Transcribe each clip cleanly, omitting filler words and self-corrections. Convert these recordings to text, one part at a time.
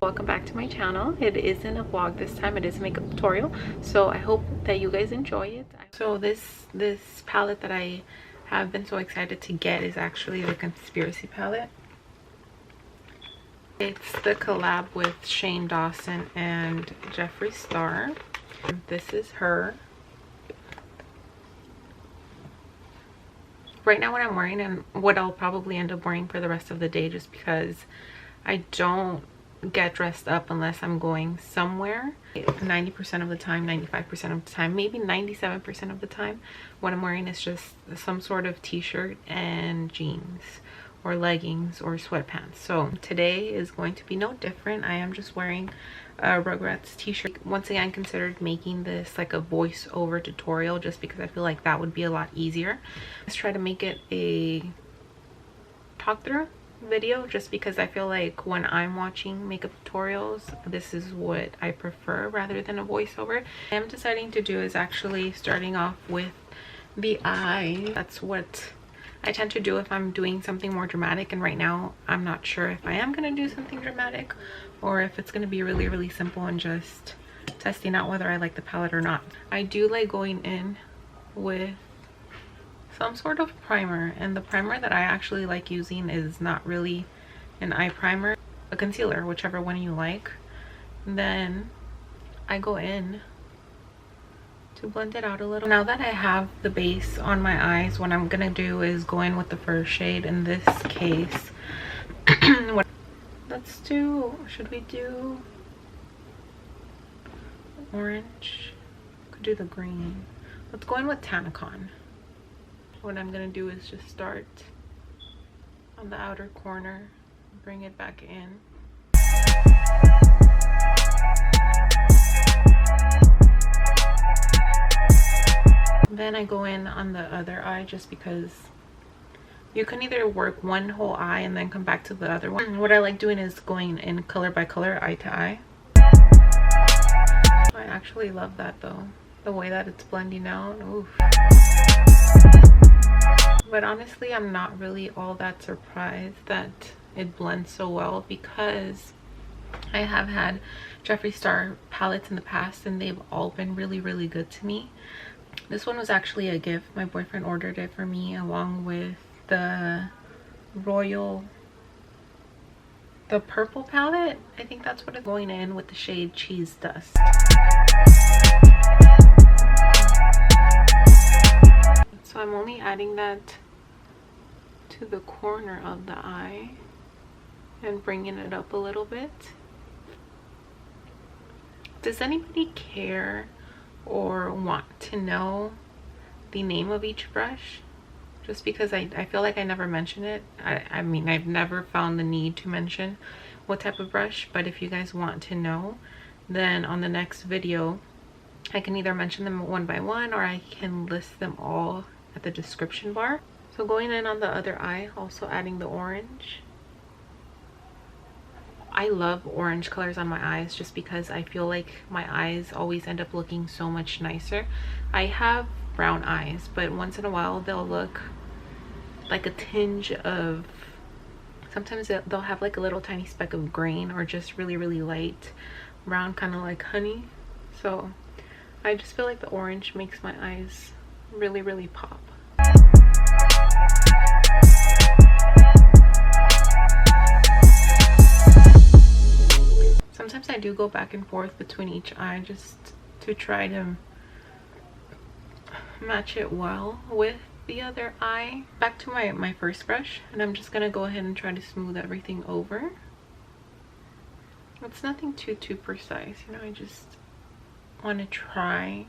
welcome back to my channel. It isn't a vlog this time, it is a makeup tutorial, so I hope that you guys enjoy it. So this palette that I have been so excited to get is actually the Conspiracy palette. It's the collab with Dawson and Jeffree Star. This is her. Right now what I'm wearing, and what I'll probably end up wearing for the rest of the day, just because I don't get dressed up unless I'm going somewhere. 90% of the time, 95% of the time, maybe 97% of the time, what I'm wearing is just some sort of t-shirt and jeans or leggings or sweatpants. So today is going to be no different. I am just wearing a Rugrats t-shirt. Once again, I considered making this like a voiceover tutorial just because I feel like that would be a lot easier. Let's try to make it a talk through video, just because I feel like when I'm watching makeup tutorials, this is what I prefer rather than a voiceover. What I'm deciding to do is actually starting off with the eye. That's what I tend to do if I'm doing something more dramatic, and right now I'm not sure if I am going to do something dramatic or if it's going to be really simple and just testing out whether I like the palette or not. I do like going in with some sort of primer, and the primer that I actually like using is not really an eye primer, a concealer, whichever one you like. And then I go in to blend it out a little. Now that I have the base on my eyes, what I'm gonna do is go in with the first shade. In this case, let's do, should we do orange? Could do the green. Let's go in with Tanacon. What I'm gonna do is just start on the outer corner, bring it back in. Then I go in on the other eye, just because you can either work one whole eye and then come back to the other one. What I like doing is going in color by color, eye to eye. I actually love that though, the way that it's blending out. Oof. But honestly, I'm not really all that surprised that it blends so well, because I have had Jeffree Star palettes in the past and they've all been really good to me. This one was actually a gift. My boyfriend ordered it for me along with the the purple palette. I think that's what it's going in with the shade Cheese Dust. So I'm only adding that to the corner of the eye and bringing it up a little bit. Does anybody care or want to know the name of each brush? Just because I feel like I never mention it. I mean, I've never found the need to mention what type of brush, but if you guys want to know, then on the next video I can either mention them one by one or I can list them all at the description bar. So going in on the other eye, also adding the orange. I love orange colors on my eyes just because I feel like my eyes always end up looking so much nicer. I have brown eyes, but once in a while they'll look like a tinge of, sometimes they'll have like a little tiny speck of green or just really light brown, kind of like honey. So I just feel like the orange makes my eyes really pop. Sometimes I do go back and forth between each eye just to try to match it well with the other eye. Back to my first brush, and I'm just gonna go ahead and try to smooth everything over. It's nothing too precise, you know, I just want to try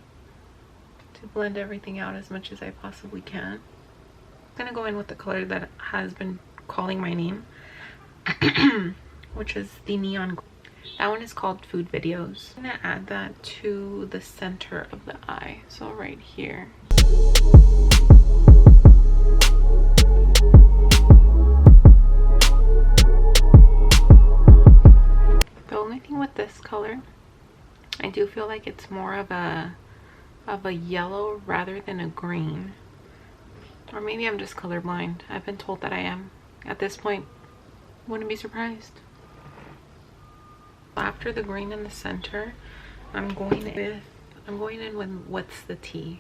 to blend everything out as much as I possibly can. I'm gonna go in with the color that has been calling my name, which is the neon. That one is called Food Videos. I'm gonna add that to the center of the eye, so right here. The only thing with this color, I do feel like it's more of a yellow rather than a green. Or maybe I'm just colorblind. I've been told that I am. At this point, wouldn't be surprised. after the green in the center, I'm going in with What's the Tea.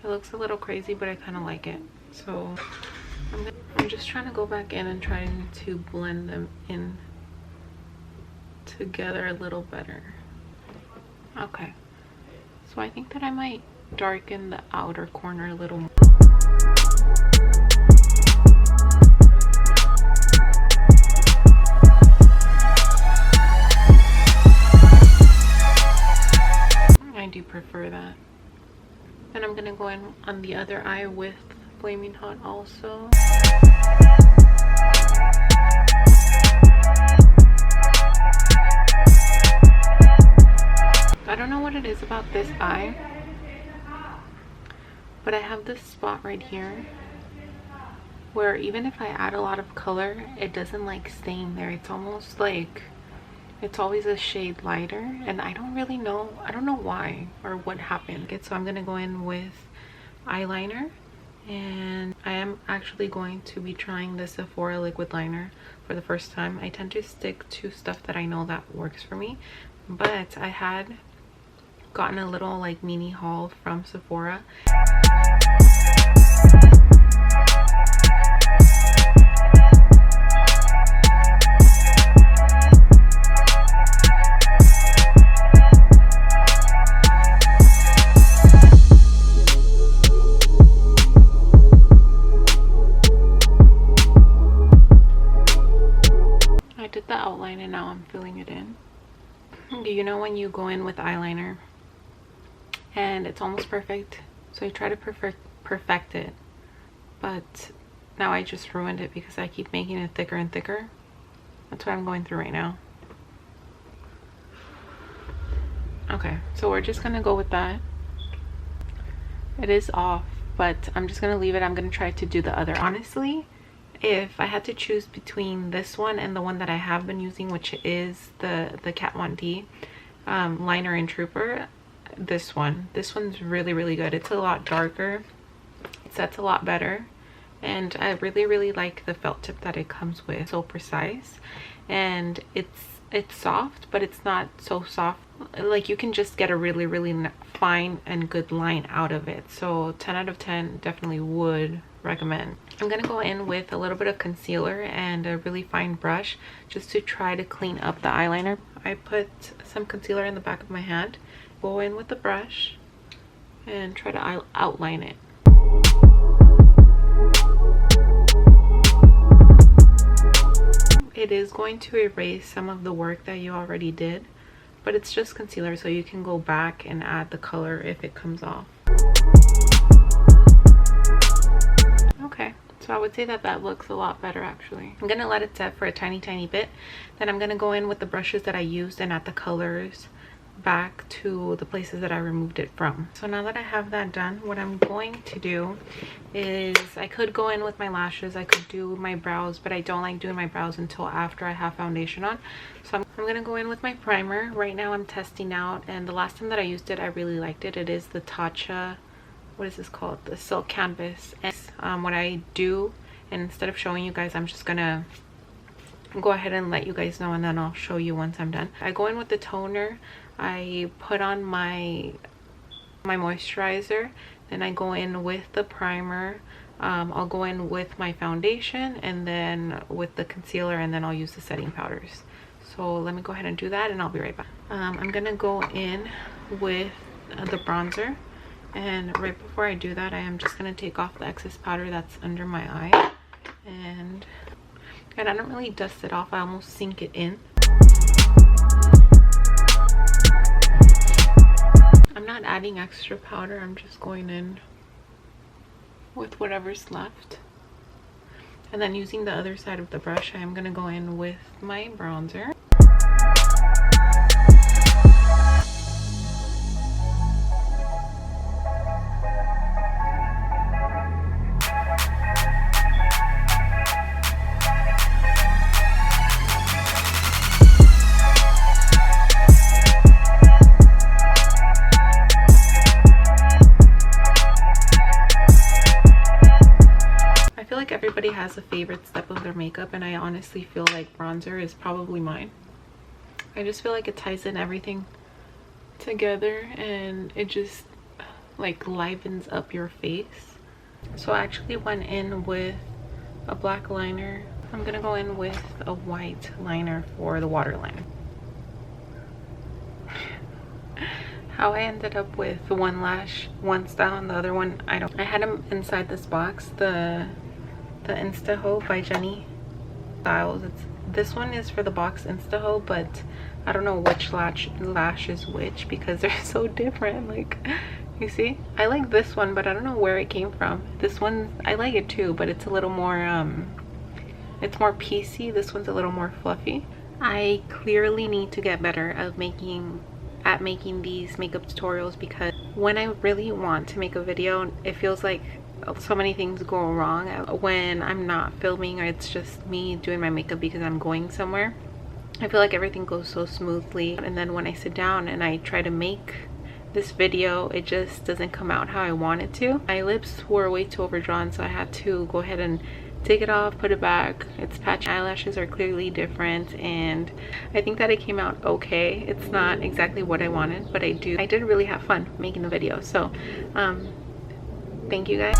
It looks a little crazy, but I kind of like it. So I'm just trying to go back in and trying to blend them in together a little better. Okay, so I think that I might darken the outer corner a little more. I do prefer that. And I'm gonna go in on the other eye with Flaming Hot also. I don't know what it is about this eye, but I have this spot right here where even if I add a lot of color, it doesn't like staying there. It's almost like it's always a shade lighter, and I don't really know, I don't know why or what happened. Okay, so I'm gonna go in with eyeliner, and I am actually going to be trying the Sephora liquid liner for the first time. I tend to stick to stuff that I know that works for me, but I had gotten a little like mini haul from Sephora. I did the outline and now I'm filling it in. You know when you go in with eyeliner and it's almost perfect, so you try to perfect it, but now I just ruined it because I keep making it thicker and thicker. That's what I'm going through right now. Okay, so we're just gonna go with that. It is off, but I'm just gonna leave it. I'm gonna try to do the other. Honestly, if I had to choose between this one and the one that I have been using, which is the Kat Von D liner and trooper, this one's really good. It's a lot darker, it sets a lot better, and I really like the felt tip that it comes with. So precise, and it's soft, but it's not so soft, like you can just get a really fine and good line out of it. So 10 out of 10, definitely would recommend. I'm gonna go in with a little bit of concealer and a really fine brush just to try to clean up the eyeliner. I put some concealer in the back of my hand, go in with the brush and try to outline it. It is going to erase some of the work that you already did, but it's just concealer, so you can go back and add the color if it comes off. Okay, so I would say that looks a lot better actually. I'm gonna let it set for a tiny bit, then I'm gonna go in with the brushes that I used and add the colors back to the places that I removed it from. So now that I have that done, what I'm going to do is, I could go in with my lashes, I could do my brows, but I don't like doing my brows until after I have foundation on. So I'm gonna go in with my primer. Right now I'm testing out, and the last time that I used it I really liked it. It is the Tatcha, what is this called, the Silk Canvas. And what I do, and instead of showing you guys, I'm just gonna go ahead and let you guys know, and then I'll show you once I'm done. I go in with the toner, I put on my moisturizer, then I go in with the primer, I'll go in with my foundation, and then with the concealer, and then I'll use the setting powders. So let me go ahead and do that and I'll be right back. I'm gonna go in with the bronzer, and right before I do that I am just gonna take off the excess powder that's under my eye, and I don't really dust it off, I almost sink it in. I'm not adding extra powder, I'm just going in with whatever's left. And then using the other side of the brush, I am going to go in with my bronzer. everybody has a favorite step of their makeup, and I honestly feel like bronzer is probably mine. I just feel like it ties in everything together and it just like livens up your face. So I actually went in with a black liner. I'm gonna go in with a white liner for the waterline. How I ended up with one lash, one style, and the other one, I had them inside this box, the Instaho by Jenny Styles. This one is for the box Instaho, but I don't know which lash is which because they're so different. Like, you see, I like this one, but I don't know where it came from. This one, I like it too, but it's a little more it's more piecey. This one's a little more fluffy. I clearly need to get better at making these makeup tutorials, because when I really want to make a video, it feels like so many things go wrong when I'm not filming, or it's just me doing my makeup because I'm going somewhere. I feel like everything goes so smoothly, and then when I sit down and I try to make this video, it just doesn't come out how I want it to. My lips were way too overdrawn, so I had to go ahead and take it off, put it back. Its patchy eyelashes are clearly different, and I think that it came out okay. It's not exactly what I wanted, but I did really have fun making the video. So thank you guys.